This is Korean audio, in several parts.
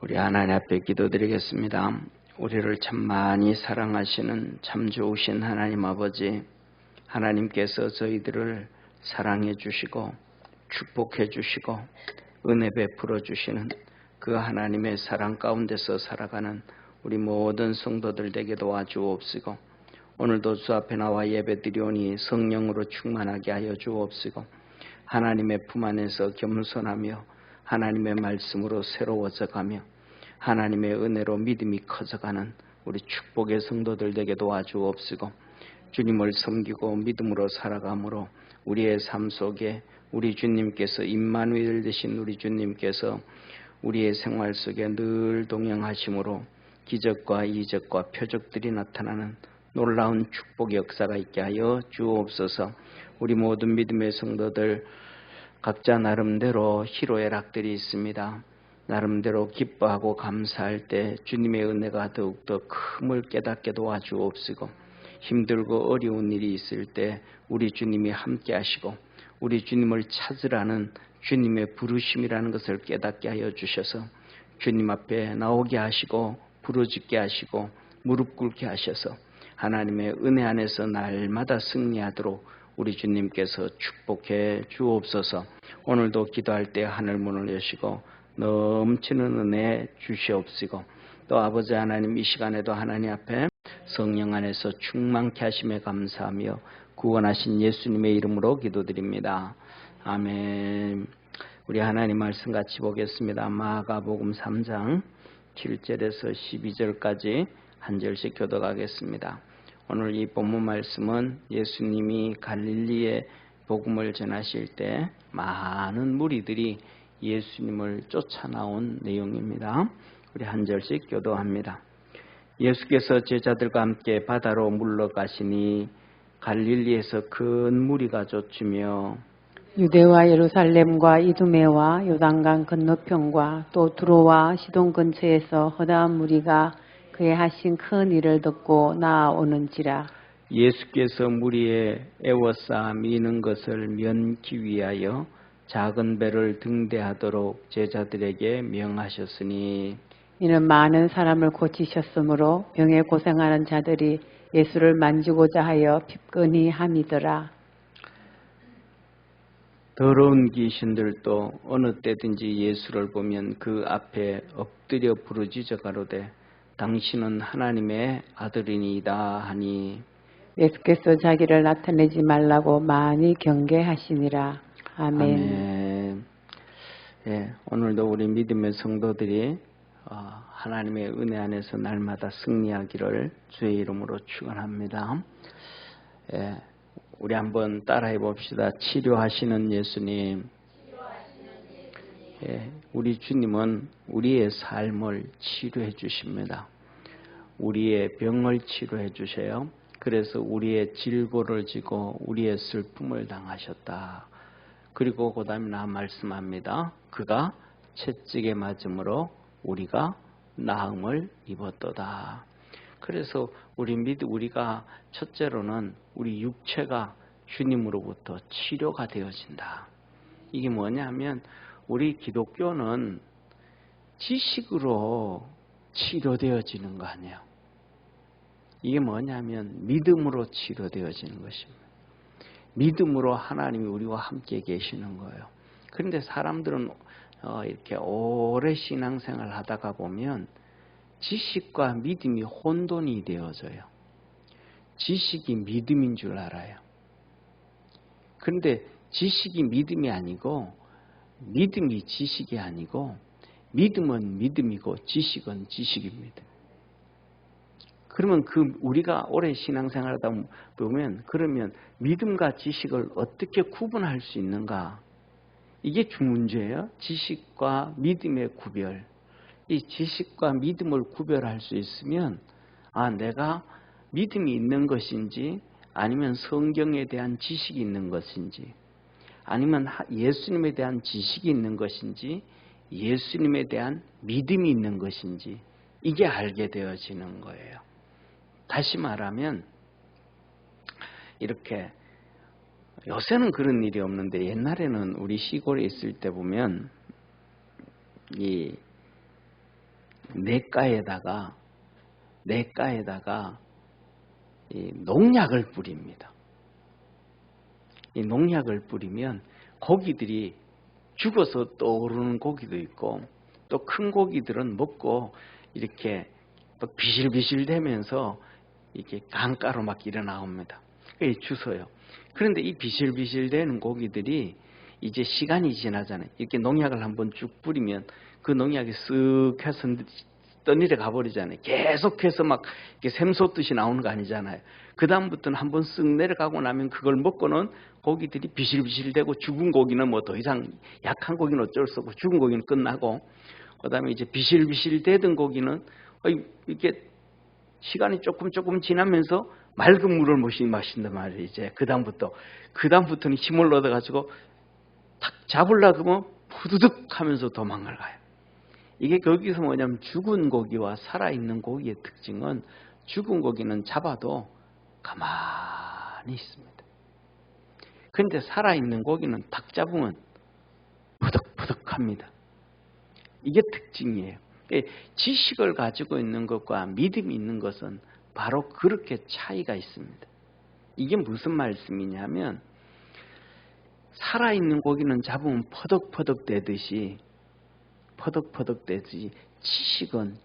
우리 하나님 앞에 기도드리겠습니다. 우리를 참 많이 사랑하시는 참 좋으신 하나님 아버지, 하나님께서 저희들을 사랑해 주시고 축복해 주시고 은혜 베풀어 주시는 그 하나님의 사랑 가운데서 살아가는 우리 모든 성도들 되게 도와주옵시고, 오늘도 주 앞에 나와 예배드리오니 성령으로 충만하게 하여 주옵시고, 하나님의 품 안에서 겸손하며 하나님의 말씀으로 새로워져 가며 하나님의 은혜로 믿음이 커져가는 우리 축복의 성도들 되게 도와주옵시고, 주님을 섬기고 믿음으로 살아감으로 우리의 삶 속에 우리 주님께서 임마누엘 되신 우리 주님께서 우리의 생활 속에 늘 동행하심으로 기적과 이적과 표적들이 나타나는 놀라운 축복의 역사가 있게 하여 주옵소서. 우리 모든 믿음의 성도들 각자 나름대로 희로애락들이 있습니다. 나름대로 기뻐하고 감사할 때 주님의 은혜가 더욱더 큼을 깨닫게 도와주옵시고, 힘들고 어려운 일이 있을 때 우리 주님이 함께 하시고 우리 주님을 찾으라는 주님의 부르심이라는 것을 깨닫게 하여 주셔서 주님 앞에 나오게 하시고 부르짖게 하시고 무릎 꿇게 하셔서 하나님의 은혜 안에서 날마다 승리하도록 우리 주님께서 축복해 주옵소서. 오늘도 기도할 때 하늘 문을 여시고 넘치는 은혜 주시옵시고, 또 아버지 하나님, 이 시간에도 하나님 앞에 성령 안에서 충만케 하심에 감사하며 구원하신 예수님의 이름으로 기도드립니다. 아멘. 우리 하나님 말씀 같이 보겠습니다. 마가복음 3장 7절에서 12절까지 한 절씩 교독하겠습니다. 오늘 이 본문 말씀은 예수님이 갈릴리에 복음을 전하실 때 많은 무리들이 예수님을 쫓아 나온 내용입니다. 우리 한 절씩 교도합니다. 예수께서 제자들과 함께 바다로 물러가시니 갈릴리에서 큰 무리가 쫓으며 유대와 예루살렘과 이두메와 요단강 건너편과 또 두로와 시돈 근처에서 허다한 무리가 그의 하신 큰 일을 듣고 나아오는지라. 예수께서 무리에 애워싸 미는 것을 면기 위하여 작은 배를 등대하도록 제자들에게 명하셨으니, 이는 많은 사람을 고치셨으므로 병에 고생하는 자들이 예수를 만지고자 하여 핍근히 함이더라. 더러운 귀신들도 어느 때든지 예수를 보면 그 앞에 엎드려 부르짖어 가로되 당신은 하나님의 아들이니이다 하니, 예수께서 자기를 나타내지 말라고 많이 경계하시니라. 아멘. 아멘. 예, 오늘도 우리 믿음의 성도들이 하나님의 은혜 안에서 날마다 승리하기를 주의 이름으로 축원합니다. 예, 우리 한번 따라해 봅시다. 치료하시는 예수님. 예, 우리 주님은 우리의 삶을 치료해 주십니다. 우리의 병을 치료해 주셔요. 그래서 우리의 질고를 지고 우리의 슬픔을 당하셨다. 그리고 그 다음에 말씀합니다. 그가 채찍에 맞음으로 우리가 나음을 입었도다. 그래서 우리가 첫째로는 우리 육체가 주님으로부터 치료가 되어진다. 이게 뭐냐면 우리 기독교는 지식으로 치료되어지는 거 아니에요. 이게 뭐냐면 믿음으로 치료되어지는 것입니다. 믿음으로 하나님이 우리와 함께 계시는 거예요. 그런데 사람들은 이렇게 오래 신앙생활 하다가 보면 지식과 믿음이 혼돈이 되어져요. 지식이 믿음인 줄 알아요. 그런데 지식이 믿음이 아니고, 믿음이 지식이 아니고, 믿음은 믿음이고 지식은 지식입니다. 그러면 우리가 오래 신앙생활 하다 보면 그러면 믿음과 지식을 어떻게 구분할 수 있는가? 이게 주문제예요. 지식과 믿음의 구별. 이 지식과 믿음을 구별할 수 있으면 내가 믿음이 있는 것인지, 아니면 성경에 대한 지식이 있는 것인지, 아니면 예수님에 대한 지식이 있는 것인지, 예수님에 대한 믿음이 있는 것인지, 이게 알게 되어지는 거예요. 다시 말하면 이렇게, 요새는 그런 일이 없는데 옛날에는 우리 시골에 있을 때 보면 이 냇가에다가 이 농약을 뿌립니다. 이 농약을 뿌리면 고기들이 죽어서 떠오르는 고기도 있고 또 큰 고기들은 먹고 이렇게 또 비실비실 되면서 이렇게 강가로 막 일어나옵니다. 주워요. 그런데 이 비실비실 되는 고기들이 이제 시간이 지나잖아요. 이렇게 농약을 한번 쭉 뿌리면 그 농약이 쓱 해서 떠내려 가버리잖아요. 계속해서 막 이렇게 샘솟듯이 나오는 거 아니잖아요. 그 다음부터는 한번 쓱 내려가고 나면 그걸 먹고는 고기들이 비실비실되고 죽은 고기는 뭐 더 이상 약한 고기는 어쩔 수 없고 죽은 고기는 끝나고 그 다음에 이제 비실비실되던 고기는 이렇게 시간이 조금 지나면서 맑은 물을 마신단 말이에요. 이제 그 다음부터는 힘을 얻어가지고 탁 잡으려고 하면 푸드득 하면서 도망을 가요. 이게 거기서 뭐냐면 죽은 고기와 살아있는 고기의 특징은 죽은 고기는 잡아도 가만히 있습니다. 그런데 살아있는 고기는 탁 잡으면 푸득푸득합니다. 이게 특징이에요. 지식을 가지고 있는 것과 믿음이 있는 것은 바로 그렇게 차이가 있습니다. 이게 무슨 말씀이냐면 살아있는 고기는 잡으면 퍼덕퍼덕 되듯이 지식은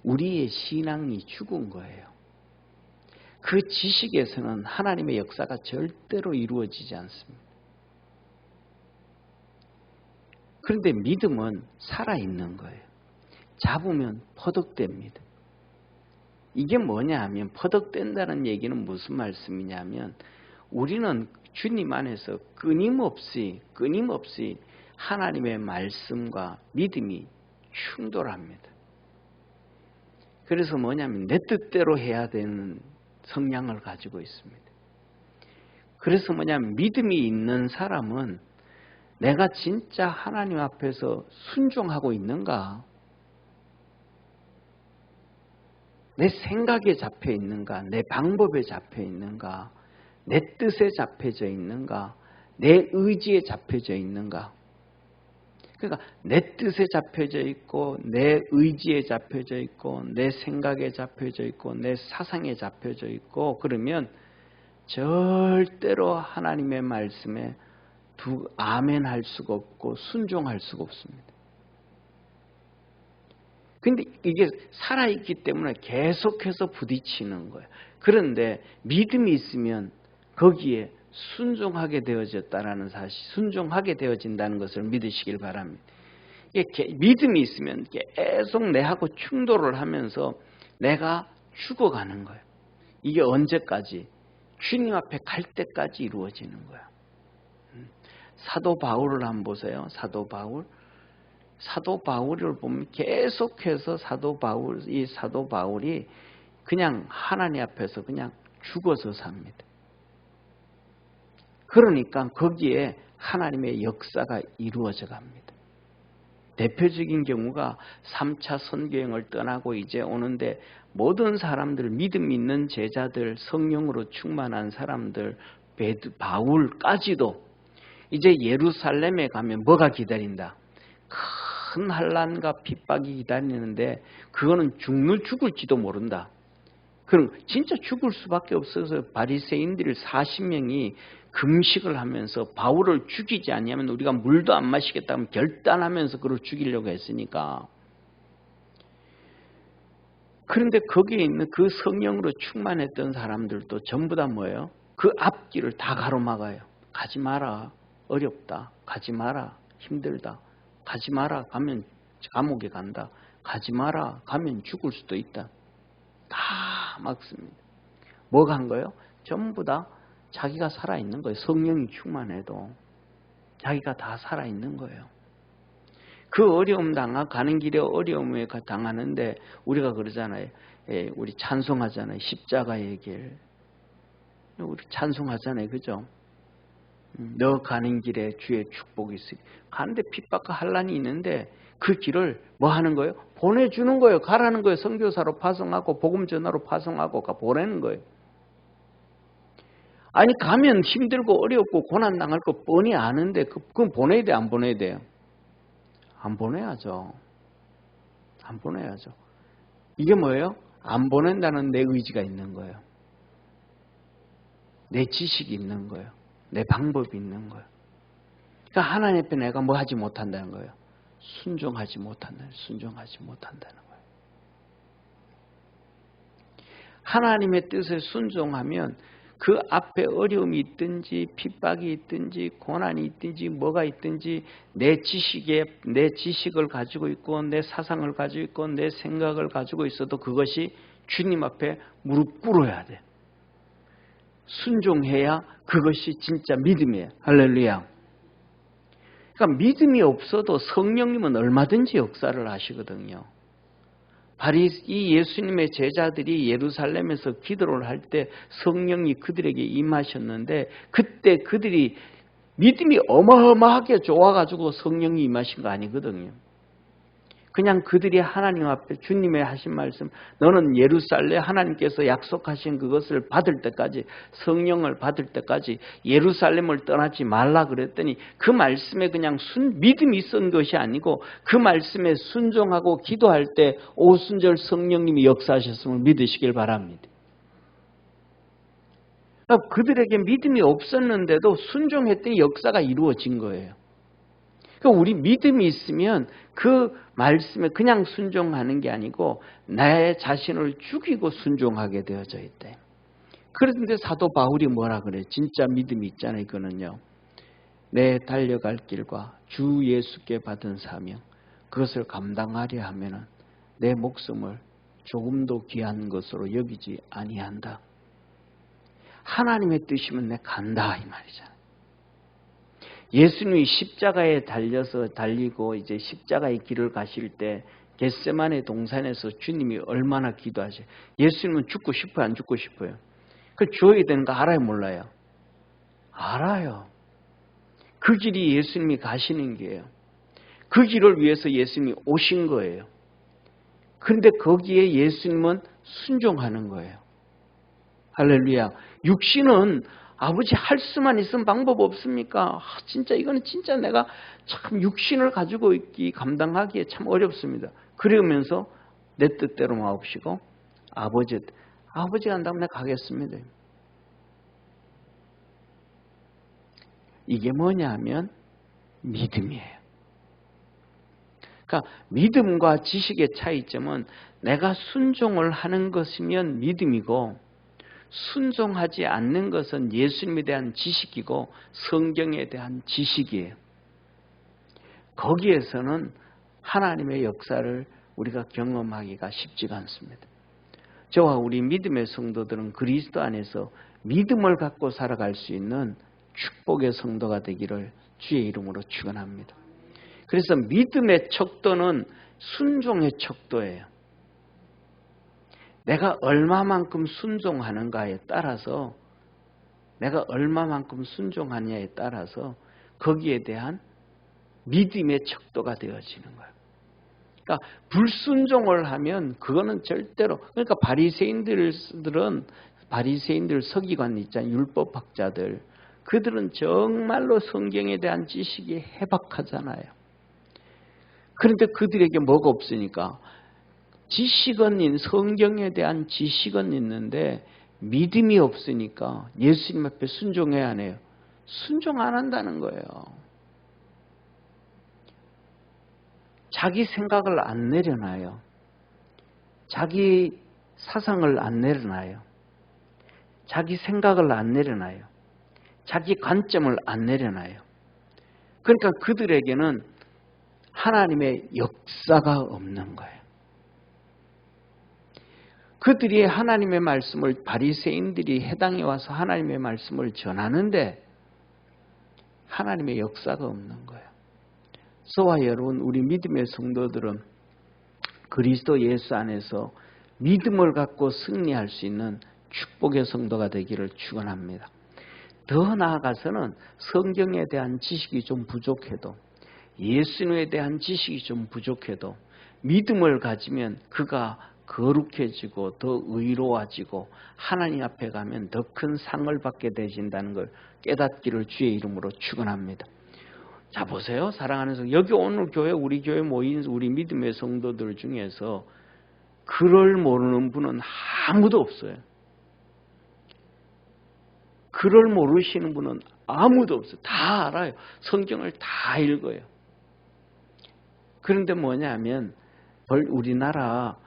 우리의 신앙이 죽은 거예요. 그 지식에서는 하나님의 역사가 절대로 이루어지지 않습니다. 그런데 믿음은 살아있는 거예요. 잡으면 퍼덕됩니다. 이게 뭐냐 하면 퍼덕된다는 얘기는 무슨 말씀이냐면 우리는 주님 안에서 끊임없이 하나님의 말씀과 믿음이 충돌합니다. 그래서 뭐냐면 내 뜻대로 해야 되는 성향을 가지고 있습니다. 그래서 뭐냐면 믿음이 있는 사람은 내가 진짜 하나님 앞에서 순종하고 있는가? 내 생각에 잡혀 있는가? 내 방법에 잡혀 있는가? 내 뜻에 잡혀져 있는가? 내 의지에 잡혀져 있는가? 그러니까 내 뜻에 잡혀져 있고 내 의지에 잡혀져 있고 내 생각에 잡혀져 있고 내 사상에 잡혀져 있고 그러면 절대로 하나님의 말씀에 아멘 할 수가 없고 순종할 수가 없습니다. 근데 이게 살아있기 때문에 계속해서 부딪히는 거예요. 그런데 믿음이 있으면 거기에 순종하게 되어졌다라는 사실, 순종하게 되어진다는 것을 믿으시길 바랍니다. 이게 믿음이 있으면 계속 내하고 충돌을 하면서 내가 죽어가는 거예요. 이게 언제까지? 주님 앞에 갈 때까지 이루어지는 거예요. 사도 바울을 한번 보세요. 사도 바울을 보면 계속해서 사도 바울이 그냥 하나님 앞에서 그냥 죽어서 삽니다. 그러니까 거기에 하나님의 역사가 이루어져 갑니다. 대표적인 경우가 3차 선교행을 떠나고 이제 오는데 모든 사람들, 믿음 있는 제자들, 성령으로 충만한 사람들, 바울까지도 이제 예루살렘에 가면 뭐가 기다린다? 큰 환난과 핍박이 기다리는데 그거는 죽을지도 모른다. 그럼 진짜 죽을 수밖에 없어서 바리새인들 40명이 금식을 하면서 바울을 죽이지 않으면 우리가 물도 안 마시겠다면 결단하면서 그를 죽이려고 했으니까. 그런데 거기에 있는 그 성령으로 충만했던 사람들도 전부 다 뭐예요? 그 앞길을 다 가로막아요. 가지 마라. 어렵다. 가지 마라. 힘들다. 가지 마라. 가면 감옥에 간다. 가지 마라. 가면 죽을 수도 있다. 다 막습니다. 뭐가 한 거예요? 전부 다 자기가 살아있는 거예요. 성령이 충만해도 자기가 다 살아있는 거예요. 그 어려움 가는 길에 어려움에 당하는데 우리가 그러잖아요. 우리 찬송하잖아요. 십자가의 길. 우리 찬송하잖아요. 그죠? 너 가는 길에 주의 축복이 있으리. 가는데 핍박과 환난이 있는데 그 길을 뭐 하는 거예요? 보내주는 거예요. 가라는 거예요. 선교사로 파송하고 복음 전하로 파송하고 보내는 거예요. 아니 가면 힘들고 어렵고 고난당할 거 뻔히 아는데 그건 보내야 돼? 안 보내야 돼요? 안 보내야죠. 안 보내야죠. 이게 뭐예요? 안 보낸다는 내 의지가 있는 거예요. 내 지식이 있는 거예요. 내 방법이 있는 거예요. 그러니까 하나님 앞에 내가 뭐 하지 못한다는 거예요. 순종하지 못한다는 거예요. 하나님의 뜻에 순종하면 그 앞에 어려움이 있든지 핍박이 있든지 고난이 있든지 뭐가 있든지 내 지식을 가지고 있고 내 사상을 가지고 있고 내 생각을 가지고 있어도 그것이 주님 앞에 무릎 꿇어야 돼. 순종해야 그것이 진짜 믿음이에요. 할렐루야. 그러니까 믿음이 없어도 성령님은 얼마든지 역사를 하시거든요. 이 예수님의 제자들이 예루살렘에서 기도를 할 때 성령이 그들에게 임하셨는데 그때 그들이 믿음이 어마어마하게 좋아가지고 성령이 임하신 거 아니거든요. 그냥 그들이 하나님 앞에 주님의 하신 말씀, 너는 예루살렘 하나님께서 약속하신 그것을 받을 때까지, 성령을 받을 때까지 예루살렘을 떠나지 말라 그랬더니 그 말씀에 그냥 믿음이 있었던 것이 아니고 그 말씀에 순종하고 기도할 때 오순절 성령님이 역사하셨음을 믿으시길 바랍니다. 그들에게 믿음이 없었는데도 순종했더니 역사가 이루어진 거예요. 그러니까 우리 믿음이 있으면 그 말씀에 그냥 순종하는 게 아니고 내 자신을 죽이고 순종하게 되어져 있대. 그런데 사도 바울이 뭐라 그래? 진짜 믿음이 있잖아요. 이거는요. 내 달려갈 길과 주 예수께 받은 사명 그것을 감당하려 하면은 내 목숨을 조금도 귀한 것으로 여기지 아니한다. 하나님의 뜻이면 내 간다 이 말이잖아요. 예수님이 십자가에 달리고 이제 십자가의 길을 가실 때 겟세마네 동산에서 주님이 얼마나 기도하셔요. 예수님은 죽고 싶어요, 안 죽고 싶어요? 그 죽어야 되는 거 알아요, 몰라요? 알아요. 그 길이 예수님이 가시는 길이에요. 그 길을 위해서 예수님이 오신 거예요. 그런데 거기에 예수님은 순종하는 거예요. 할렐루야. 육신은 아버지 할 수만 있으면 방법 없습니까? 진짜 이거는 진짜 내가 참 육신을 가지고 있기 감당하기에 참 어렵습니다. 그러면서 내 뜻대로 마옵시고 아버지가 한다면 내가 가겠습니다. 이게 뭐냐 하면 믿음이에요. 그러니까 믿음과 지식의 차이점은 내가 순종을 하는 것이면 믿음이고 순종하지 않는 것은 예수님에 대한 지식이고 성경에 대한 지식이에요. 거기에서는 하나님의 역사를 우리가 경험하기가 쉽지가 않습니다. 저와 우리 믿음의 성도들은 그리스도 안에서 믿음을 갖고 살아갈 수 있는 축복의 성도가 되기를 주의 이름으로 축원합니다. 그래서 믿음의 척도는 순종의 척도예요. 내가 얼마만큼 순종하는가에 따라서 내가 얼마만큼 순종하느냐에 따라서 거기에 대한 믿음의 척도가 되어지는 거예요. 그러니까 불순종을 하면 그거는 절대로 그러니까 바리새인들 서기관 있잖아요. 율법학자들 그들은 정말로 성경에 대한 지식이 해박하잖아요. 그런데 그들에게 뭐가 없으니까 지식은 성경에 대한 지식은 있는데 믿음이 없으니까 예수님 앞에 순종해야 하네요. 순종 안 한다는 거예요. 자기 생각을 안 내려놔요. 자기 사상을 안 내려놔요. 자기 생각을 안 내려놔요. 자기 관점을 안 내려놔요. 그러니까 그들에게는 하나님의 역사가 없는 거예요. 그들이 하나님의 말씀을 바리새인들이 해당에 와서 하나님의 말씀을 전하는데 하나님의 역사가 없는 거예요. 저와 여러분 우리 믿음의 성도들은 그리스도 예수 안에서 믿음을 갖고 승리할 수 있는 축복의 성도가 되기를 축원합니다. 더 나아가서는 성경에 대한 지식이 좀 부족해도 예수님에 대한 지식이 좀 부족해도 믿음을 가지면 그가 거룩해지고 더 의로워지고 하나님 앞에 가면 더 큰 상을 받게 되신다는 걸 깨닫기를 주의 이름으로 축원합니다. 자 보세요. 사랑하는 성도 여기 오늘 교회 우리 교회 모인 우리 믿음의 성도들 중에서 글을 모르는 분은 아무도 없어요. 글을 모르시는 분은 아무도 없어요. 다 알아요. 성경을 다 읽어요. 그런데 뭐냐면 우리나라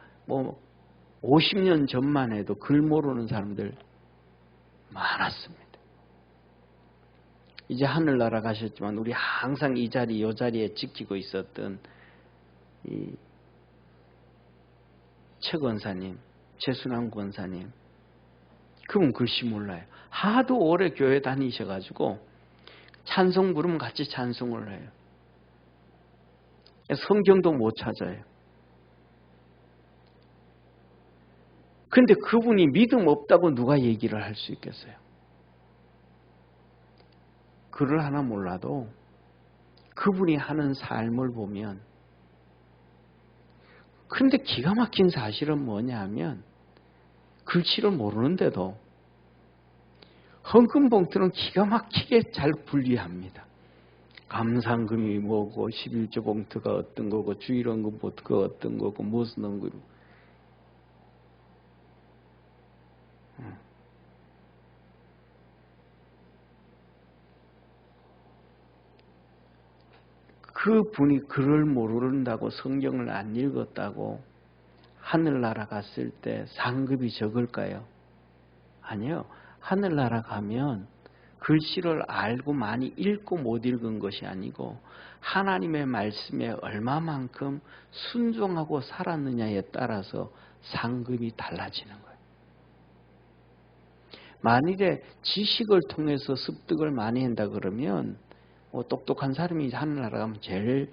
50년 전만 해도 글 모르는 사람들 많았습니다. 이제 하늘나라 가셨지만 우리 항상 이 자리에 지키고 있었던 이 최 권사님, 최순환 권사님, 그분 글씨 몰라요. 하도 오래 교회 다니셔가지고 찬송 부르면 같이 찬송을 해요. 성경도 못 찾아요. 근데 그분이 믿음 없다고 누가 얘기를 할 수 있겠어요? 글을 하나 몰라도 그분이 하는 삶을 보면, 그런데 기가 막힌 사실은 뭐냐 하면 글씨를 모르는데도 헌금 봉투는 기가 막히게 잘 분리합니다. 감상금이 뭐고 11조 봉투가 어떤 거고 주일헌금 봉투가 어떤 거고 무슨 헌금, 그 분이 글을 모른다고 성경을 안 읽었다고 하늘나라 갔을 때 상급이 적을까요? 아니요. 하늘나라 가면 글씨를 알고 많이 읽고 못 읽은 것이 아니고 하나님의 말씀에 얼마만큼 순종하고 살았느냐에 따라서 상급이 달라지는 거예요. 만일에 지식을 통해서 습득을 많이 한다 그러면 똑똑한 사람이 하늘나라 가면 제일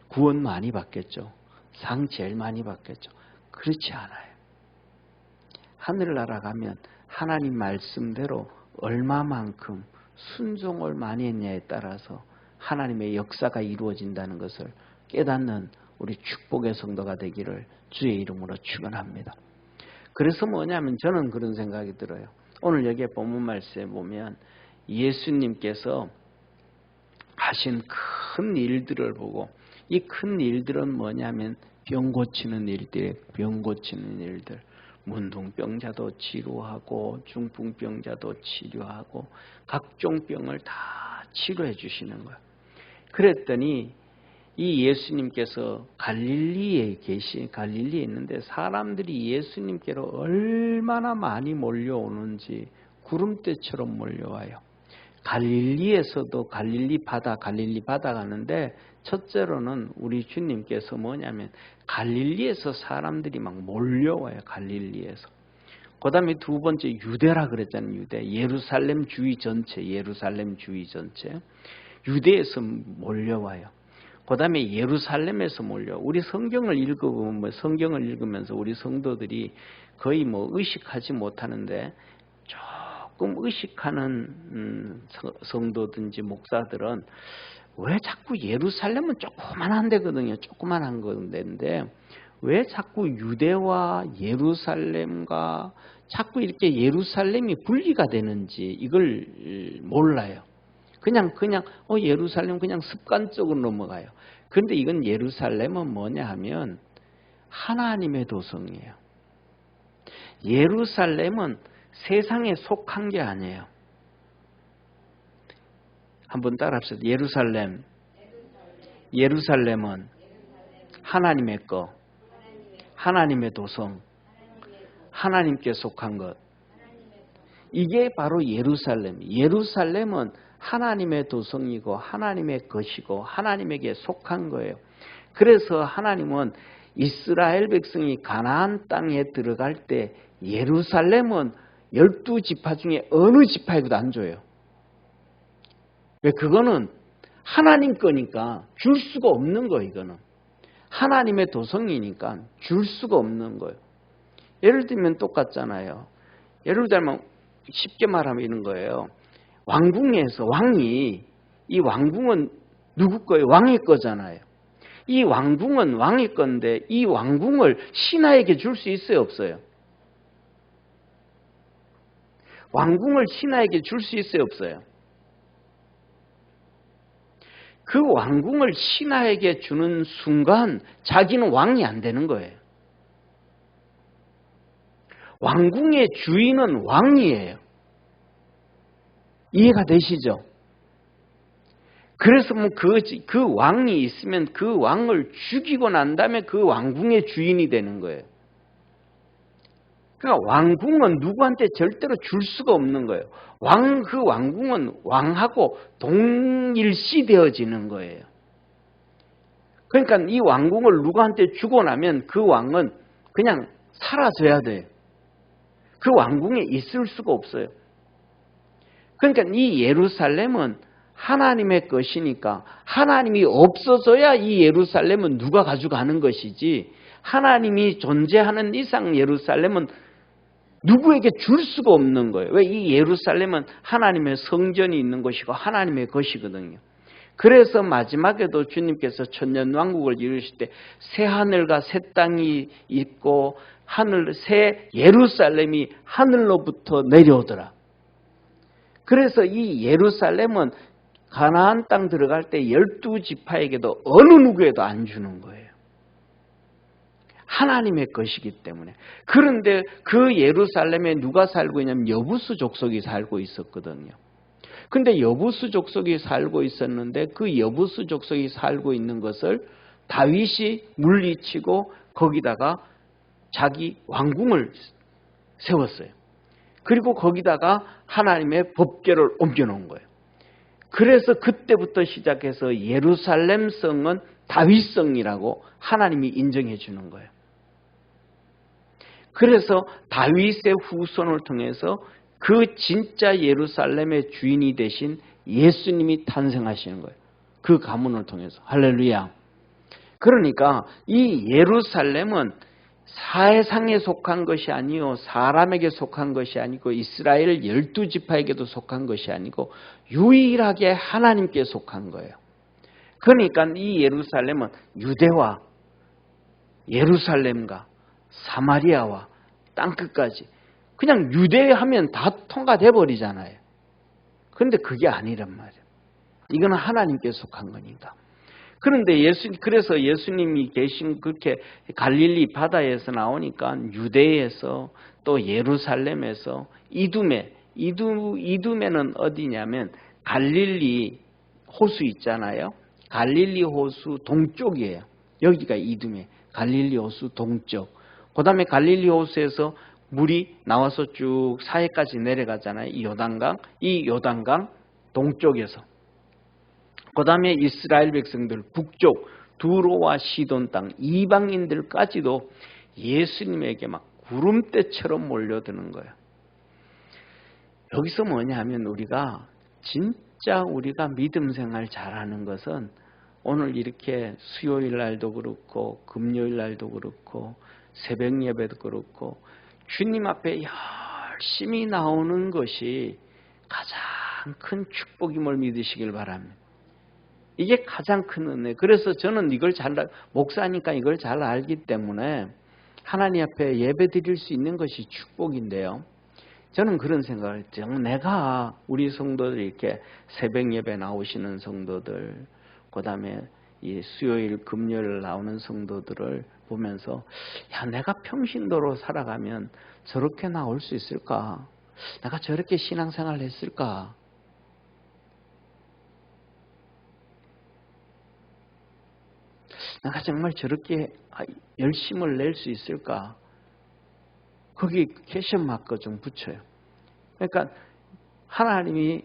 구원 많이 받겠죠. 상 제일 많이 받겠죠. 그렇지 않아요. 하늘나라 가면 하나님 말씀대로 얼마만큼 순종을 많이 했냐에 따라서 하나님의 역사가 이루어진다는 것을 깨닫는 우리 축복의 성도가 되기를 주의 이름으로 축원합니다. 그래서 뭐냐면 저는 그런 생각이 들어요. 오늘 여기에 본문 말씀에 보면 예수님께서 하신 큰 일들을 보고, 이 큰 일들은 뭐냐면 병 고치는 일들, 문둥병자도 치료하고 중풍병자도 치료하고 각종 병을 다 치료해 주시는 거예요. 그랬더니 이 예수님께서 갈릴리에 있는데 사람들이 예수님께로 얼마나 많이 몰려오는지 구름대처럼 몰려와요. 갈릴리에서도 갈릴리 바다 가는데 첫째로는 우리 주님께서 뭐냐면 갈릴리에서 사람들이 막 몰려와요. 갈릴리에서. 그 다음에 두 번째 유대라 그랬잖아요. 유대. 예루살렘 주위 전체. 유대에서 몰려와요. 그 다음에 예루살렘에서 우리 성경을 읽으면서 우리 성도들이 거의 의식하지 못하는데, 조금 의식하는 성도든지 목사들은 왜 자꾸 예루살렘은 조그만한 데거든요. 조그만한 건데 왜 자꾸 유대와 예루살렘과 자꾸 이렇게 예루살렘이 분리가 되는지 이걸 몰라요. 그냥 예루살렘 그냥 습관적으로 넘어가요. 그런데 이건 예루살렘은 뭐냐 하면 하나님의 도성이에요. 예루살렘은 세상에 속한 게 아니에요. 한번 따라합시다. 예루살렘은 하나님의 것, 하나님의 도성, 하나님께 속한 것. 이게 바로 예루살렘. 예루살렘은 하나님의 도성이고 하나님의 것이고 하나님에게 속한 거예요. 그래서 하나님은 이스라엘 백성이 가나안 땅에 들어갈 때 예루살렘은 12지파 중에 어느 지파에도 안 줘요. 왜? 그거는 하나님 거니까 줄 수가 없는 거예요. 이거는 하나님의 도성이니까 줄 수가 없는 거예요. 예를 들면 똑같잖아요. 예를 들면 쉽게 말하면 이런 거예요. 왕궁에서 이 왕궁은 누구 거예요? 왕의 거잖아요. 이 왕궁은 왕의 건데 이 왕궁을 신하에게 줄 수 있어요? 없어요? 왕궁을 신하에게 줄 수 있어요? 없어요? 그 왕궁을 신하에게 주는 순간 자기는 왕이 안 되는 거예요. 왕궁의 주인은 왕이에요. 이해가 되시죠? 그래서 뭐 그 왕이 있으면 그 왕을 죽이고 난 다음에 그 왕궁의 주인이 되는 거예요. 그러니까 왕궁은 누구한테 절대로 줄 수가 없는 거예요. 그 왕궁은 왕하고 동일시 되어지는 거예요. 그러니까 이 왕궁을 누구한테 주고 나면 그 왕은 그냥 사라져야 돼요. 그 왕궁에 있을 수가 없어요. 그러니까 이 예루살렘은 하나님의 것이니까 하나님이 없어져야 이 예루살렘은 누가 가져가는 것이지, 하나님이 존재하는 이상 예루살렘은 누구에게 줄 수가 없는 거예요. 왜? 이 예루살렘은 하나님의 성전이 있는 것이고 하나님의 것이거든요. 그래서 마지막에도 주님께서 천년왕국을 이루실 때 새 하늘과 새 땅이 있고 새 예루살렘이 하늘로부터 내려오더라. 그래서 이 예루살렘은 가나안 땅 들어갈 때 12지파에게도 어느 누구에도 안 주는 거예요. 하나님의 것이기 때문에. 그런데 그 예루살렘에 누가 살고 있냐면 여부수 족속이 살고 있었거든요. 근데 여부수 족속이 살고 있었는데 그 여부수 족속이 살고 있는 것을 다윗이 물리치고 거기다가 자기 왕궁을 세웠어요. 그리고 거기다가 하나님의 법궤를 옮겨놓은 거예요. 그래서 그때부터 시작해서 예루살렘 성은 다윗성이라고 하나님이 인정해 주는 거예요. 그래서 다윗의 후손을 통해서 그 진짜 예루살렘의 주인이 되신 예수님이 탄생하시는 거예요. 그 가문을 통해서. 할렐루야. 그러니까 이 예루살렘은 사해상에 속한 것이 아니요, 사람에게 속한 것이 아니고 이스라엘 12지파에게도 속한 것이 아니고 유일하게 하나님께 속한 거예요. 그러니까 이 예루살렘은 유대와 예루살렘과 사마리아와 땅끝까지 그냥 유대하면 다 통과돼 버리잖아요. 그런데 그게 아니란 말이에요. 이거는 하나님께 속한 거니까. 그런데 그래서 예수님이 계신 그렇게 갈릴리 바다에서 나오니까 유대에서 또 예루살렘에서 이두메는 어디냐면 갈릴리 호수 있잖아요. 갈릴리 호수 동쪽이에요. 여기가 이두메, 갈릴리 호수 동쪽. 그 다음에 갈릴리 호수에서 물이 나와서 쭉 사해까지 내려가잖아요. 이 요단강 동쪽에서. 그 다음에 이스라엘 백성들 북쪽 두로와 시돈 땅 이방인들까지도 예수님에게 막 구름대처럼 몰려드는 거예요. 여기서 뭐냐 하면 우리가 믿음 생활 잘하는 것은 오늘 이렇게 수요일 날도 그렇고 금요일 날도 그렇고 새벽 예배도 그렇고 주님 앞에 열심히 나오는 것이 가장 큰 축복임을 믿으시길 바랍니다. 이게 가장 큰 은혜. 그래서 저는 목사니까 이걸 잘 알기 때문에 하나님 앞에 예배 드릴 수 있는 것이 축복인데요. 저는 그런 생각을 했죠. 내가 우리 성도들 이렇게 새벽 예배 나오시는 성도들, 그 다음에 이 수요일, 금요일 나오는 성도들을 보면서 내가 평신도로 살아가면 저렇게 나올 수 있을까? 내가 저렇게 신앙생활을 했을까? 내가 정말 저렇게 열심을 낼 수 있을까? 거기 퀘션 마크 좀 붙여요. 그러니까 하나님이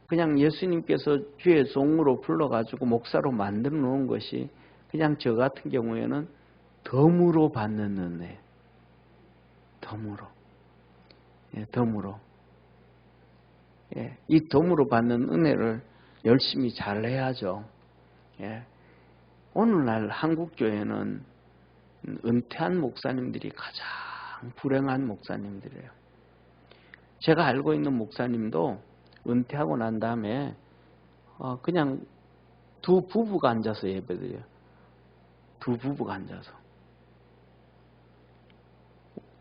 그냥 예수님께서 주의 종으로 불러가지고 목사로 만들어 놓은 것이 그냥 저 같은 경우에는 덤으로 받는 은혜. 덤으로. 덤으로. 이 덤으로 받는 은혜를 열심히 잘 해야죠. 오늘날 한국교회는 은퇴한 목사님들이 가장 불행한 목사님들이에요. 제가 알고 있는 목사님도 은퇴하고 난 다음에 그냥 두 부부가 앉아서 예배드려요. 두 부부가 앉아서.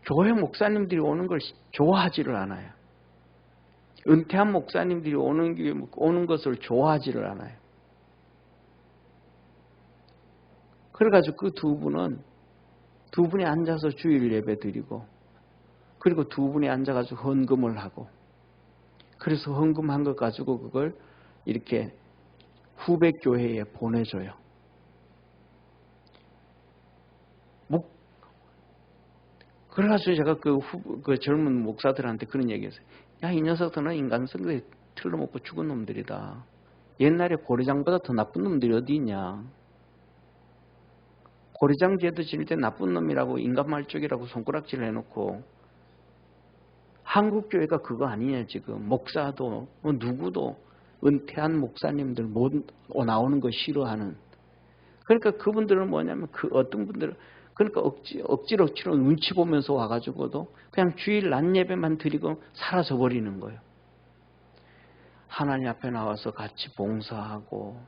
교회 목사님들이 오는 걸 좋아하지를 않아요. 은퇴한 목사님들이 오는 것을 좋아하지를 않아요. 그래가지고 그 두 분이 앉아서 주일 예배 드리고 그리고 두 분이 앉아가지고 헌금을 하고, 그래서 헌금한 것 가지고 그걸 이렇게 후배 교회에 보내줘요. 그래가지고 제가 그 젊은 목사들한테 그런 얘기했어요. 야, 이 녀석들은 인간성에 틀려먹고 죽은 놈들이다. 옛날에 고래장보다 더 나쁜 놈들이 어디 있냐. 고래장 죄도 지을 때 나쁜 놈이라고 인간말쪽이라고 손가락질 해놓고, 한국교회가 그거 아니냐 지금. 목사도 누구도 은퇴한 목사님들 못 나오는 거 싫어하는. 그러니까 그분들은 뭐냐면 그 어떤 분들은 그러니까 억지로 눈치 보면서 와가지고도 그냥 주일 낮 예배만 드리고 사라져 버리는 거예요. 하나님 앞에 나와서 같이 봉사하고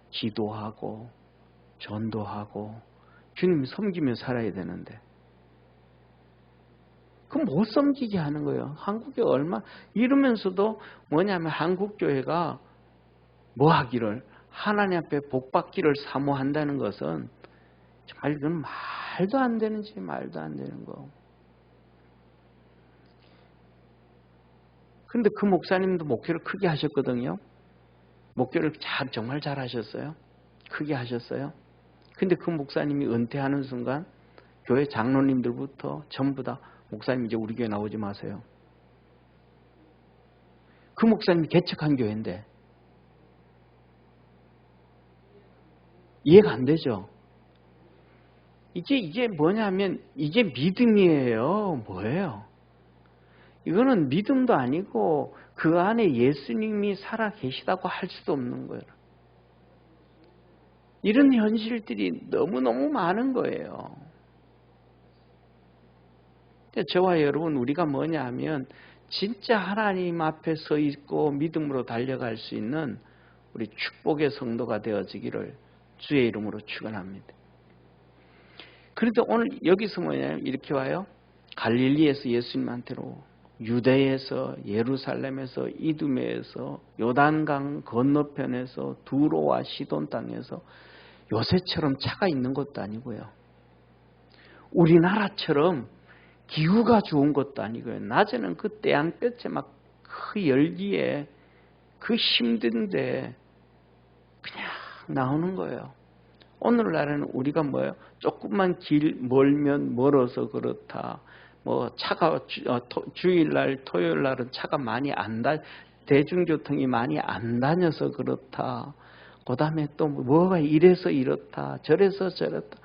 기도하고 전도하고 주님 섬기며 살아야 되는데 그럼 못 섬기게 하는 거예요. 한국에 이러면서도 뭐냐면 한국교회가 뭐 하기를 하나님 앞에 복 받기를 사모한다는 것은 정말 이건 말도 안 되는 지 말도 안 되는 거. 그런데 그 목사님도 목회를 크게 하셨거든요. 목회를 정말 잘 하셨어요. 크게 하셨어요. 근데 그 목사님이 은퇴하는 순간 교회 장로님들부터 전부 다 목사님 이제 우리 교회 나오지 마세요. 그 목사님이 개척한 교회인데 이해가 안 되죠. 이게 뭐냐면 이게 믿음이에요. 뭐예요? 이거는 믿음도 아니고 그 안에 예수님이 살아 계시다고 할 수도 없는 거예요. 이런 현실들이 너무너무 많은 거예요. 저와 여러분 우리가 뭐냐 하면 진짜 하나님 앞에 서 있고 믿음으로 달려갈 수 있는 우리 축복의 성도가 되어지기를 주의 이름으로 축원합니다. 그런데 오늘 여기서 뭐냐면 이렇게 와요. 갈릴리에서 예수님한테로, 유대에서, 예루살렘에서, 이두메에서, 요단강 건너편에서, 두로와 시돈 땅에서 요새처럼 차가 있는 것도 아니고요. 우리나라처럼 기후가 좋은 것도 아니고요. 낮에는 그 태양볕에 막 그 열기에 그 힘든데 그냥 나오는 거예요. 오늘날에는 우리가 뭐예요? 조금만 길 멀면 멀어서 그렇다. 뭐 차가 주일날 토요일날은 차가 많이 대중교통이 많이 안 다녀서 그렇다. 그 다음에 또 뭐가 이래서 이렇다. 저래서 저렇다.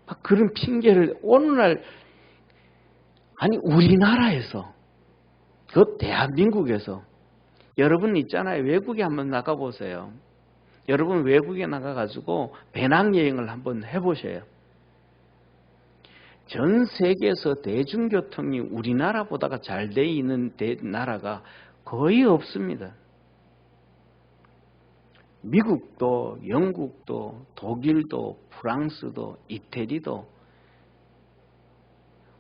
막 그런 핑계를 오늘날 아니 우리나라에서 그 대한민국에서 여러분 있잖아요. 외국에 한번 나가보세요. 여러분 외국에 나가가지고 배낭여행을 한번 해보세요. 전 세계에서 대중교통이 우리나라보다가 잘 돼 있는 나라가 거의 없습니다. 미국도, 영국도, 독일도, 프랑스도, 이태리도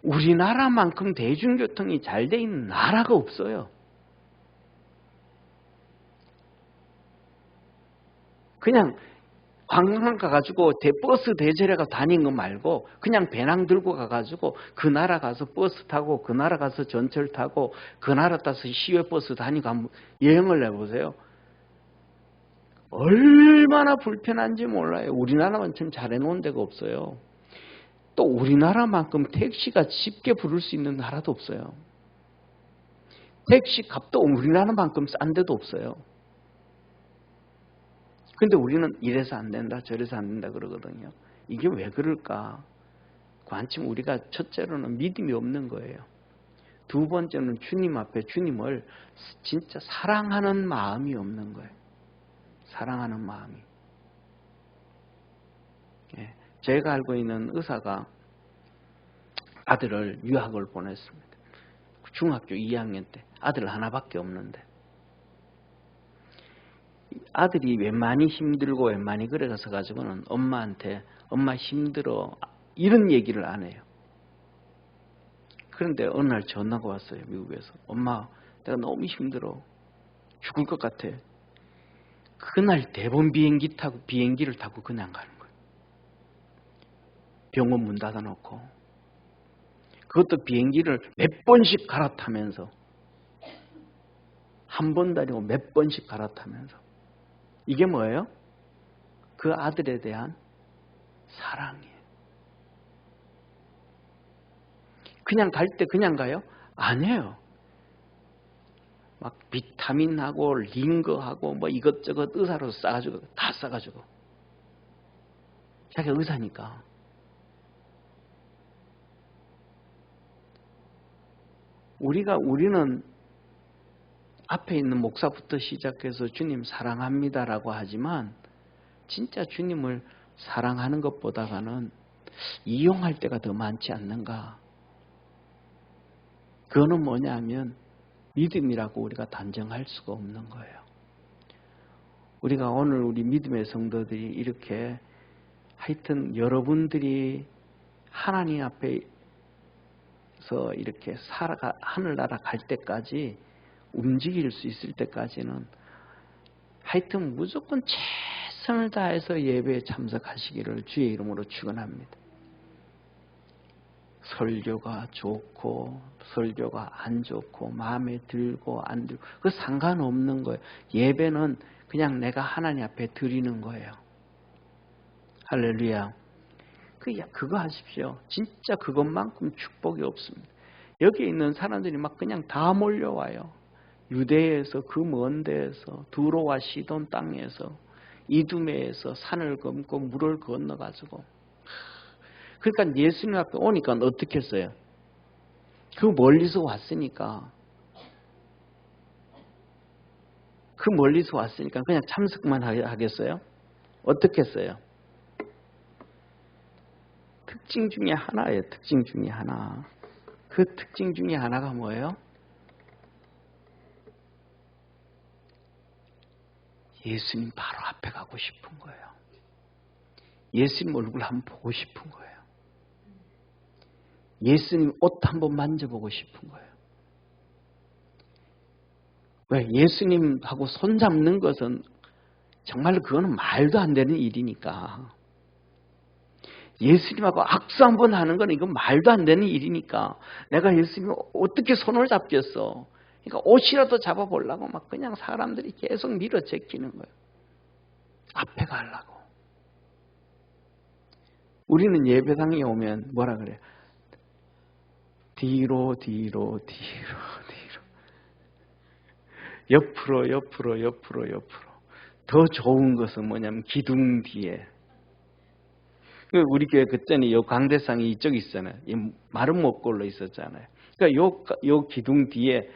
우리나라만큼 대중교통이 잘 돼 있는 나라가 없어요. 그냥 관광 가가지고 버스 대절해가 다니는 거 말고 그냥 배낭 들고 가가지고 그 나라 가서 버스 타고 그 나라 가서 전철 타고 그 나라 따서 시외버스 다니고 한번 여행을 해보세요. 얼마나 불편한지 몰라요. 우리나라만큼 잘해놓은 데가 없어요. 또 우리나라만큼 택시가 쉽게 부를 수 있는 나라도 없어요. 택시 값도 우리나라만큼 싼 데도 없어요. 근데 우리는 이래서 안 된다 저래서 안 된다 그러거든요. 이게 왜 그럴까? 관심 우리가 첫째로는 믿음이 없는 거예요. 두 번째는 주님 앞에 주님을 진짜 사랑하는 마음이 없는 거예요. 사랑하는 마음이. 예, 제가 알고 있는 의사가 아들을 유학을 보냈습니다. 중학교 2학년 때 아들 하나밖에 없는데 아들이 웬만히 힘들고 웬만히 그래서 가지고는 엄마한테 엄마 힘들어 이런 얘기를 안 해요. 그런데 어느 날 전화가 왔어요. 미국에서. 엄마 내가 너무 힘들어. 죽을 것 같아. 그날 대본 비행기를 타고 그냥 가는 거예요. 병원 문 닫아놓고. 그것도 비행기를 몇 번씩 갈아타면서, 한 번도 아니고 몇 번씩 갈아타면서. 이게 뭐예요? 그 아들에 대한 사랑이에요. 그냥 갈 때 그냥 가요? 아니에요. 막 비타민하고 링거하고 뭐 이것저것 의사로 싸가지고, 다 싸가지고. 자기가 의사니까. 우리는 앞에 있는 목사부터 시작해서 주님 사랑합니다라고 하지만 진짜 주님을 사랑하는 것보다는 이용할 때가 더 많지 않는가. 그거는 뭐냐면 믿음이라고 우리가 단정할 수가 없는 거예요. 우리가 오늘 우리 믿음의 성도들이 이렇게 하여튼 여러분들이 하나님 앞에서 이렇게 살아가 하늘나라 갈 때까지 움직일 수 있을 때까지는 하여튼 무조건 최선을 다해서 예배에 참석하시기를 주의 이름으로 축원합니다. 설교가 좋고 설교가 안 좋고 마음에 들고 안 들고 그 상관없는 거예요. 예배는 그냥 내가 하나님 앞에 드리는 거예요. 할렐루야. 그거 하십시오. 진짜 그것만큼 축복이 없습니다. 여기 있는 사람들이 막 그냥 다 몰려와요. 유대에서 그 먼 데에서 두로와 시돈 땅에서 이두메에서 산을 넘고 물을 건너가지고, 그러니까 예수님 앞에 오니까 어떻게 했어요? 그 멀리서 왔으니까 그냥 참석만 하겠어요? 어떻게 했어요? 특징 중에 하나예요. 특징 중에 하나. 그 특징 중에 하나가 뭐예요? 예수님 바로 앞에 가고 싶은 거예요. 예수님 얼굴 한번 보고 싶은 거예요. 예수님 옷 한번 만져보고 싶은 거예요. 왜? 예수님하고 손잡는 것은 정말 그거는 말도 안 되는 일이니까. 예수님하고 악수 한번 하는 건 이건 말도 안 되는 일이니까 내가 예수님 어떻게 손을 잡겠어. 그러니까 옷이라도 잡아보려고 막 그냥 사람들이 계속 밀어 제끼는 거예요. 앞에 가려고. 우리는 예배당에 오면 뭐라 그래요? 뒤로. 옆으로. 더 좋은 것은 뭐냐면 기둥 뒤에. 우리 교회 그때는 요 강대상이 이쪽 있잖아요. 마른 목골로 있었잖아요. 그러니까 요 기둥 뒤에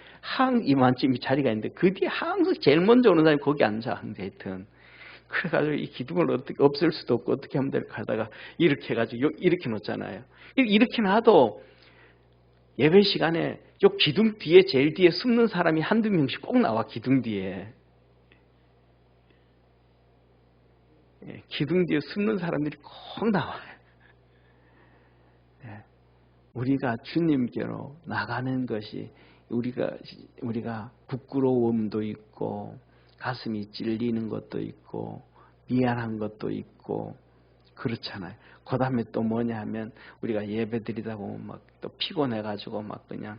이만쯤 자리가 있는데 그 뒤에 항상 제일 먼저 오는 사람이 거기 앉아. 하여튼. 그래가지고 이 기둥을 어떻게 없앨 수도 없고 어떻게 하면 될까 하다가 이렇게 해가지고 이렇게 놓잖아요. 이렇게 놔도 예배 시간에 요 기둥 뒤에 제일 뒤에 숨는 사람이 한두 명씩 꼭 나와. 기둥 뒤에. 기둥 뒤에 숨는 사람들이 꼭 나와요. 우리가 주님께로 나가는 것이 우리가 부끄러움도 있고 가슴이 찔리는 것도 있고 미안한 것도 있고 그렇잖아요. 그 다음에 또 뭐냐 하면 우리가 예배 드리다 보면 막 또 피곤해가지고 막 그냥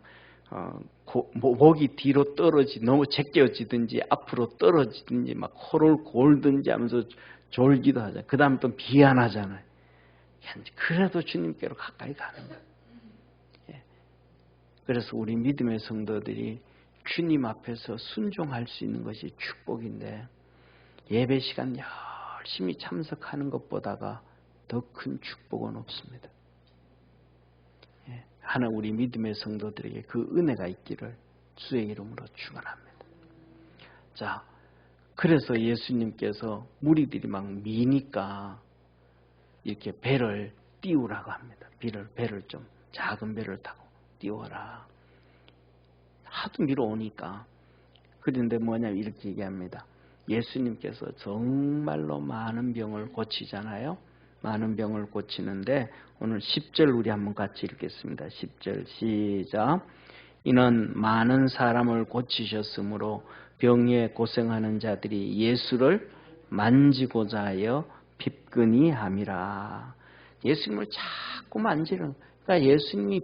목이 뒤로 너무 제껴지든지 앞으로 떨어지든지 막 코를 골든지 하면서 졸기도 하잖아요. 그 다음에 또 미안하잖아요. 그래도 주님께로 가까이 가는 거예요. 그래서 우리 믿음의 성도들이 주님 앞에서 순종할 수 있는 것이 축복인데 예배 시간 열심히 참석하는 것보다가 더 큰 축복은 없습니다. 하나 우리 믿음의 성도들에게 그 은혜가 있기를 주의 이름으로 축원합니다. 자, 그래서 예수님께서 무리들이 막 미니까 이렇게 배를 띄우라고 합니다. 배를 좀 작은 배를 타고 띄워라. 하도 밀어오니까. 그런데 뭐냐면 이렇게 얘기합니다. 예수님께서 정말로 많은 병을 고치잖아요. 많은 병을 고치는데 오늘 10절 우리 한번 같이 읽겠습니다. 10절 시작. 이는 많은 사람을 고치셨으므로 병에 고생하는 자들이 예수를 만지고자 하여 핍근히 함이라. 예수님을 자꾸 만지는, 그러니까 예수님이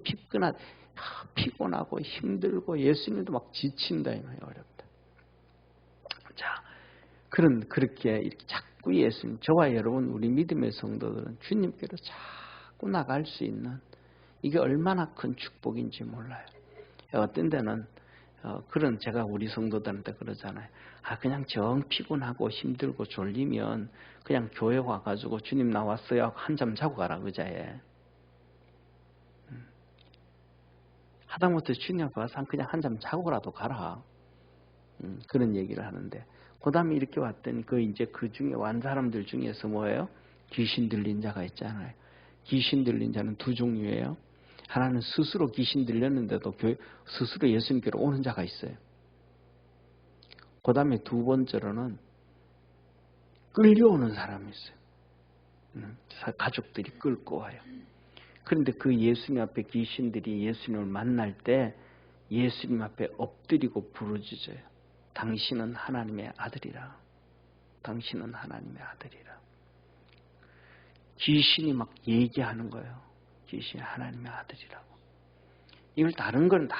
피곤하고 힘들고 예수님도 막 지친다 이 말이에요. 어렵다. 자, 그렇게 이렇게 자꾸 예수님, 저와 여러분 우리 믿음의 성도들은 주님께로 자꾸 나갈 수 있는 이게 얼마나 큰 축복인지 몰라요. 어떤 데는 그런 제가 우리 성도들한테 그러잖아요. 그냥 정 피곤하고 힘들고 졸리면 그냥 교회 와가지고 주님 나왔어요 하고 한잠 자고 가라 의자에. 하다못해 주님 앞에 와서 그냥 한잠 자고라도 가라. 그런 얘기를 하는데 그 다음에 이렇게 왔더니 이제 그 중에 완 사람들 중에서 뭐예요? 귀신 들린 자가 있잖아요. 귀신 들린 자는 두 종류예요. 하나는 스스로 귀신 들렸는데도 스스로 예수님께로 오는 자가 있어요. 그 다음에 두 번째로는 끌려오는 사람이 있어요. 가족들이 끌고 와요. 그런데 그 예수님 앞에 귀신들이 예수님을 만날 때 예수님 앞에 엎드리고 부르짖어요. 당신은 하나님의 아들이라. 당신은 하나님의 아들이라. 귀신이 막 얘기하는 거예요. 귀신이 하나님의 아들이라고. 이걸 다른 건 다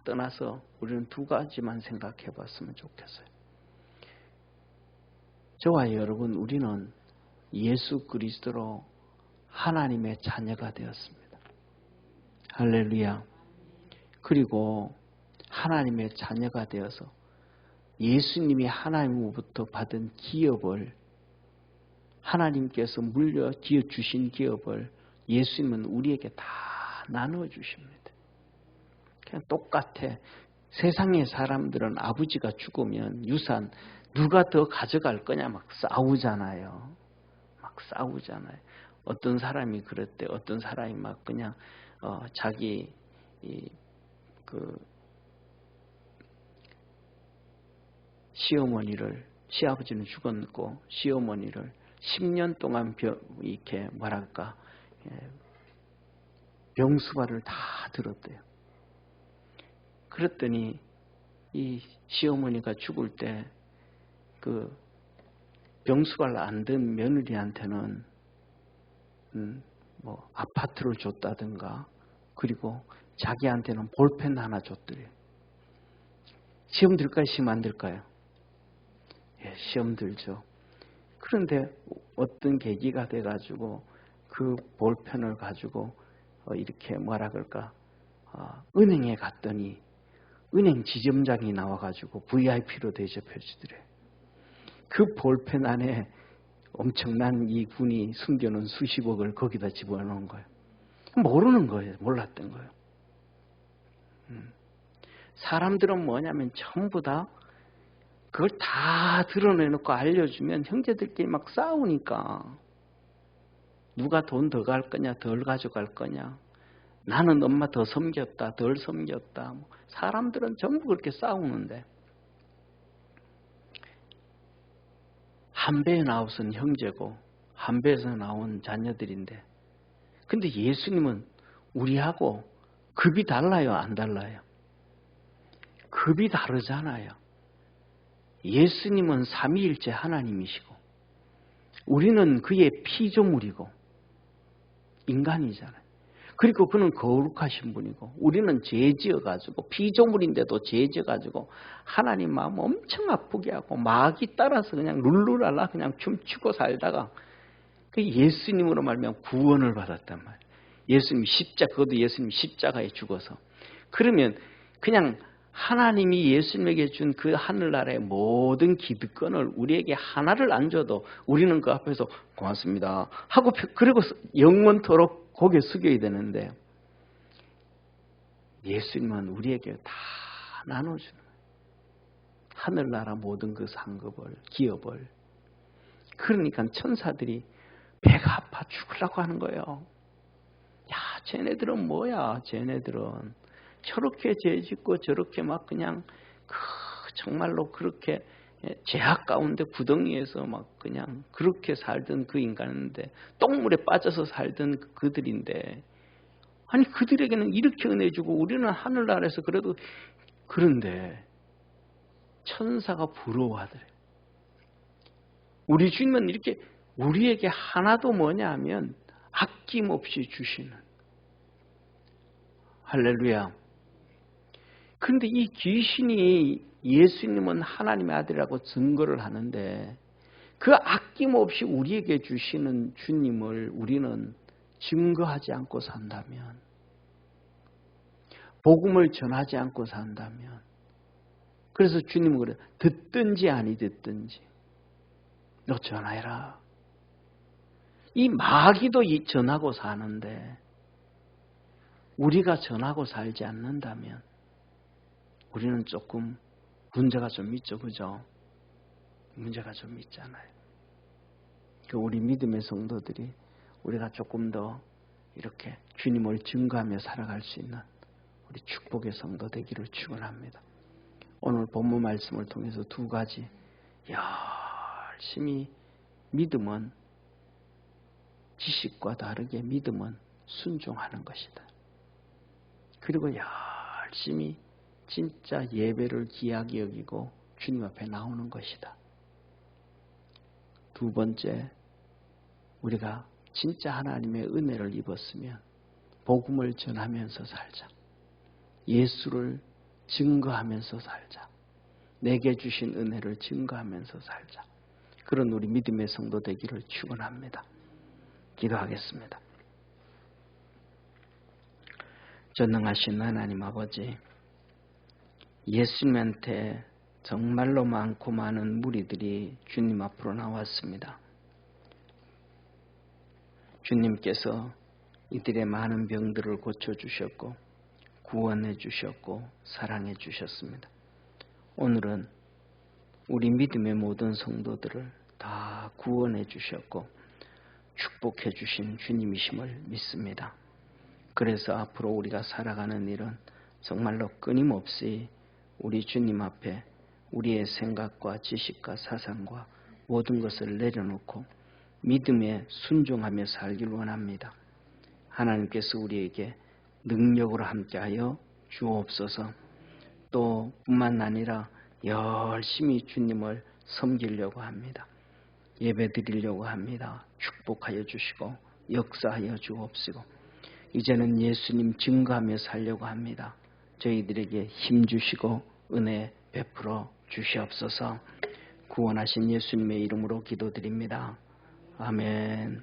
떠나서 우리는 두 가지만 생각해 봤으면 좋겠어요. 저와 여러분, 우리는 예수 그리스도로 하나님의 자녀가 되었습니다. 할렐루야. 그리고 하나님의 자녀가 되어서 예수님이 하나님으로부터 받은 기업을, 하나님께서 물려 주신 기업을 예수님은 우리에게 다 나누어 주십니다. 그냥 똑같아. 세상의 사람들은 아버지가 죽으면 유산 누가 더 가져갈 거냐 막 싸우잖아요. 어떤 사람이 그랬대. 어떤 사람이 막 그냥 자기 시아버지는 죽었고 시어머니를 10년 동안 이렇게 병수발을 다 들었대요. 그랬더니 이 시어머니가 죽을 때 그 병수발 안 든 며느리한테는 뭐 아파트를 줬다든가 그리고 자기한테는 볼펜 하나 줬더래요. 시험 들까요? 시험 안 들까요? 예, 시험 들죠. 그런데 어떤 계기가 돼가지고 그 볼펜을 가지고 이렇게 은행에 갔더니 은행 지점장이 나와가지고 VIP로 대접해주더래요. 그 볼펜 안에 엄청난 이 군이 숨겨놓은 수십억을 거기다 집어넣은 거예요. 모르는 거예요. 몰랐던 거예요. 사람들은 뭐냐면 전부 다 그걸 다 드러내놓고 알려주면 형제들끼리 막 싸우니까 누가 돈 더 갈 거냐 덜 가져갈 거냐, 나는 엄마 더 섬겼다 덜 섬겼다, 사람들은 전부 그렇게 싸우는데 한 배에 나온 형제고 한 배에서 나온 자녀들인데, 근데 예수님은 우리하고 급이 달라요 안 달라요? 급이 다르잖아요. 예수님은 삼위일체 하나님이시고 우리는 그의 피조물이고 인간이잖아요. 그리고 그는 거룩하신 분이고 우리는 죄지어가지고 피조물인데도 죄지어가지고 하나님 마음 엄청 아프게 하고 마귀 따라서 그냥 룰루랄라 그냥 춤추고 살다가 그 예수님으로 말미암아 구원을 받았단 말이에요. 그것도 예수님 십자가에 죽어서. 그러면 그냥 하나님이 예수님에게 준 그 하늘나라의 모든 기득권을 우리에게 하나를 안 줘도 우리는 그 앞에서 고맙습니다 하고 그리고 영원토록 고개 숙여야 되는데 예수님은 우리에게 다 나눠주는 거예요. 하늘나라 모든 그 상급을, 기업을. 그러니까 천사들이 배가 아파 죽으려고 하는 거예요. 야, 쟤네들은 뭐야? 쟤네들은 저렇게 죄짓고 저렇게 막 그냥 정말로 그렇게 죄악 가운데 구덩이에서 막 그냥 그렇게 살던 그 인간인데, 똥물에 빠져서 살던 그들인데, 아니 그들에게는 이렇게 은혜 주고 우리는 하늘나라에서 그래도, 그런데 천사가 부러워하더래. 우리 주님은 이렇게 우리에게 하나도 뭐냐 하면 아낌없이 주시는, 할렐루야. 그런데 이 귀신이 예수님은 하나님의 아들이라고 증거를 하는데 그 아낌없이 우리에게 주시는 주님을 우리는 증거하지 않고 산다면, 복음을 전하지 않고 산다면, 그래서 주님은 그래, 듣든지 아니 듣든지 너 전하해라. 이 마귀도 전하고 사는데 우리가 전하고 살지 않는다면 우리는 조금 문제가 좀 있죠. 그죠? 문제가 좀 있잖아요. 우리 믿음의 성도들이 우리가 조금 더 이렇게 주님을 증거하며 살아갈 수 있는 우리 축복의 성도 되기를 축원합니다. 오늘 본문 말씀을 통해서 두 가지, 열심히 믿음은 지식과 다르게 믿음은 순종하는 것이다. 그리고 열심히 진짜 예배를 귀하게 여기고 주님 앞에 나오는 것이다. 두 번째, 우리가 진짜 하나님의 은혜를 입었으면 복음을 전하면서 살자. 예수를 증거하면서 살자. 내게 주신 은혜를 증거하면서 살자. 그런 우리 믿음의 성도 되기를 축원합니다. 기도하겠습니다. 전능하신 하나님 아버지, 예수님한테 정말로 많고 많은 무리들이 주님 앞으로 나왔습니다. 주님께서 이들의 많은 병들을 고쳐주셨고 구원해 주셨고 사랑해 주셨습니다. 오늘은 우리 믿음의 모든 성도들을 다 구원해 주셨고 축복해 주신 주님이심을 믿습니다. 그래서 앞으로 우리가 살아가는 일은 정말로 끊임없이 우리 주님 앞에 우리의 생각과 지식과 사상과 모든 것을 내려놓고 믿음에 순종하며 살기를 원합니다. 하나님께서 우리에게 능력으로 함께하여 주옵소서. 또 뿐만 아니라 열심히 주님을 섬기려고 합니다. 예배드리려고 합니다. 축복하여 주시고 역사하여 주옵시고 이제는 예수님 증거하며 살려고 합니다. 저희들에게 힘 주시고 은혜 베풀어 주시옵소서. 구원하신 예수님의 이름으로 기도드립니다. 아멘.